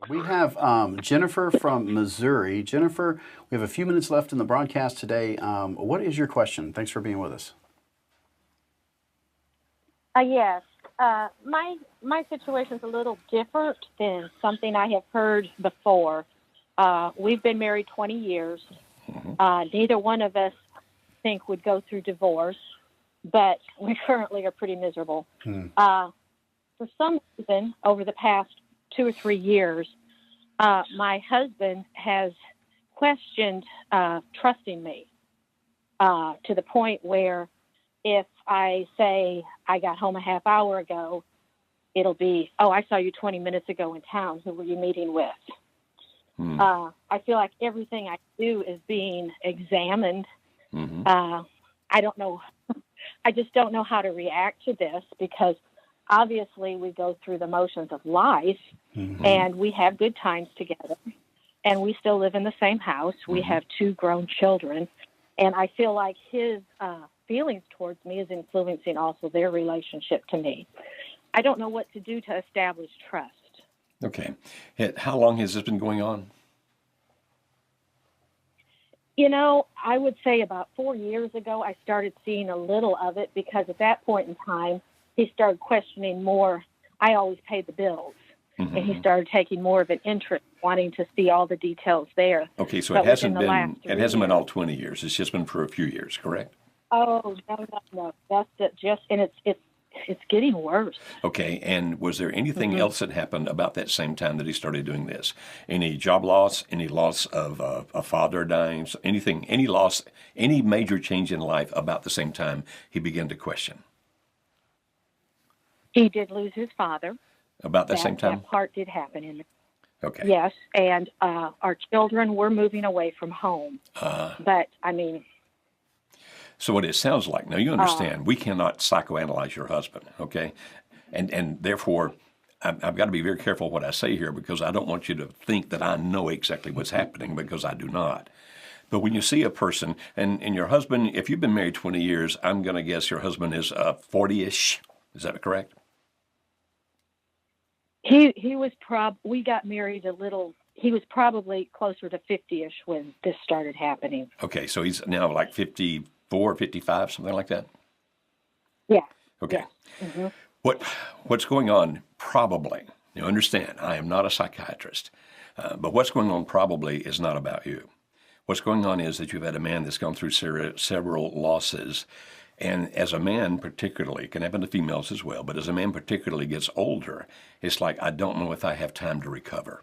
We have Jennifer from Missouri. Jennifer, we have a few minutes left in the broadcast today. What is your question? Thanks for being with us. Yes. My situation is a little different than something I have heard before. We've been married 20 years. Neither one of us think would go through divorce, but we currently are pretty miserable. For some reason, over the past 2 or 3 years, my husband has questioned trusting me to the point where if I say I got home a half hour ago, it'll be, oh, I saw you 20 minutes ago in town. Who were you meeting with? I feel like everything I do is being examined. I don't know. I just don't know how to react to this because obviously we go through the motions of life and we have good times together and we still live in the same house. We have 2 grown children. And I feel like his feelings towards me is influencing also their relationship to me. I don't know what to do to establish trust. Okay. How long has this been going on? You know, I would say about 4 years ago, I started seeing a little of it because at that point in time, he started questioning more. I always paid the bills, and he started taking more of an interest, wanting to see all the details there. Okay, so But it hasn't within the been last 3 all years- 20 years. It's just been for a few years, correct? Oh, no. That's just, and it's getting worse. Okay, and was there anything else that happened about that same time that he started doing this? Any job loss, any loss of a father dying, anything, any loss, any major change in life about the same time he began to question? He did lose his father. About that same time? That part did happen in Okay. Yes, and our children were moving away from home. But, I mean... So what it sounds like, now you understand, we cannot psychoanalyze your husband, okay? And therefore, I've got to be very careful what I say here because I don't want you to think that I know exactly what's happening because I do not. But when you see a person, and your husband, if you've been married 20 years, I'm going to guess your husband is 40-ish. Is that correct? He was we got married he was probably closer to 50-ish when this started happening. Okay, so he's now like 54, 55, something like that? Yeah. Okay. Yeah. What's going on probably, you understand, I am not a psychiatrist, but what's going on probably is not about you. What's going on is that you've had a man that's gone through several losses. And as a man particularly, it can happen to females as well, but as a man particularly gets older, it's like, I don't know if I have time to recover.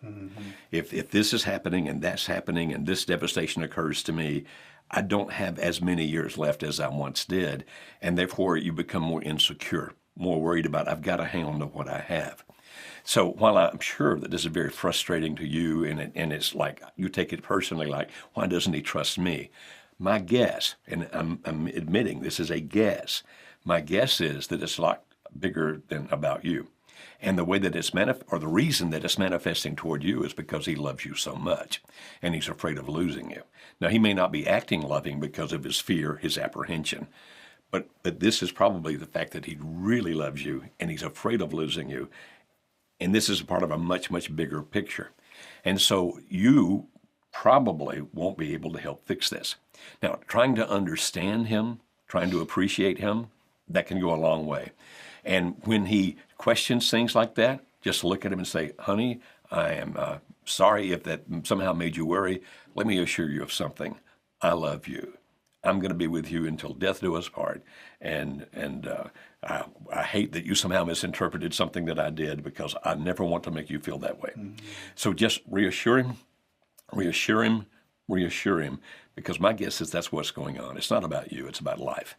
If this is happening and that's happening and this devastation occurs to me, I don't have as many years left as I once did. And therefore, you become more insecure, more worried about, I've got to hang on to what I have. So while I'm sure that this is very frustrating to you, and it's like, you take it personally, like, why doesn't he trust me? My guess, and I'm admitting this is a guess, my guess is that it's a lot bigger than about you. And the way that the reason that it's manifesting toward you is because he loves you so much, and he's afraid of losing you. Now, he may not be acting loving because of his fear, his apprehension, but this is probably the fact that he really loves you, and he's afraid of losing you. And this is part of a much, much bigger picture. And so you probably won't be able to help fix this. Now, trying to understand him, trying to appreciate him, that can go a long way. And when he questions things like that, just look at him and say, honey, I am sorry if that somehow made you worry. Let me assure you of something. I love you. I'm going to be with you until death do us part. And I hate that you somehow misinterpreted something that I did because I never want to make you feel that way. So just reassure him, because my guess is that's what's going on. It's not about you, it's about life.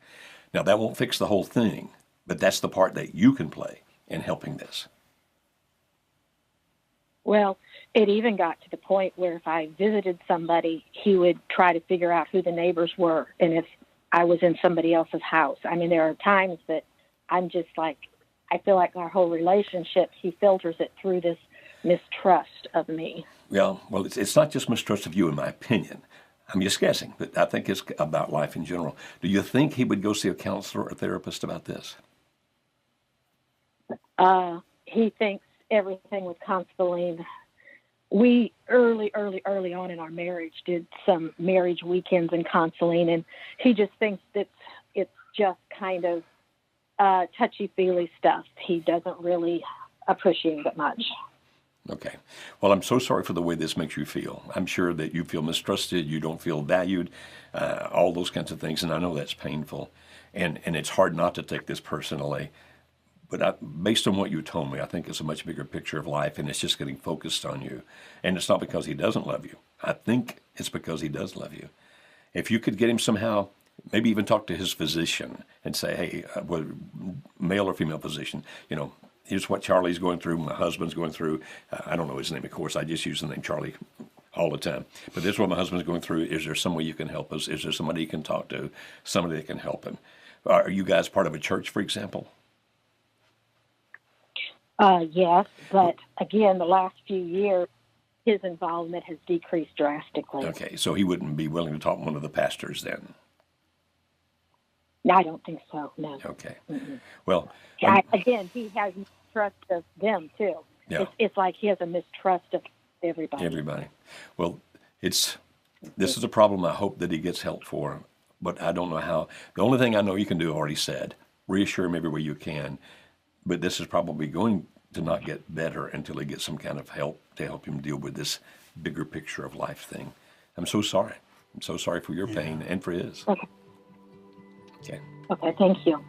Now, that won't fix the whole thing, but that's the part that you can play in helping this. Well, it even got to the point where if I visited somebody, he would try to figure out who the neighbors were and if I was in somebody else's house. I mean, there are times that I'm just like, I feel like our whole relationship, he filters it through this mistrust of me. Well, it's not just mistrust of you, in my opinion. I'm just guessing, but I think it's about life in general. Do you think he would go see a counselor or therapist about this? He thinks everything with counseling we early on in our marriage did some marriage weekends and counseling, and he just thinks that it's just kind of touchy-feely stuff. He doesn't really appreciate it much. Okay. Well, I'm so sorry for the way this makes you feel. I'm sure that you feel mistrusted, you don't feel valued, all those kinds of things, and I know that's painful. And it's hard not to take this personally. But based on what you told me, I think it's a much bigger picture of life, and it's just getting focused on you. And it's not because he doesn't love you. I think it's because he does love you. If you could get him somehow, maybe even talk to his physician and say, hey, whether male or female physician, here's what Charlie's going through, my husband's going through. I don't know his name, of course. I just use the name Charlie all the time. But this is what my husband's going through. Is there some way you can help us? Is there somebody you can talk to, somebody that can help him? Are you guys part of a church, for example? Yes, but again, the last few years, his involvement has decreased drastically. Okay, so he wouldn't be willing to talk to one of the pastors then? No, I don't think so, no. Okay. Mm-mm. Well, again, he has mistrust of them, too. Yeah. It's like he has a mistrust of everybody. Well, this is a problem I hope that he gets help for, but I don't know how. The only thing I know you can do, I've already said, reassure him every way you can, but this is probably going to not get better until he gets some kind of help to help him deal with this bigger picture of life thing. I'm so sorry. I'm so sorry for your pain and for his. Okay. Okay. Okay, thank you.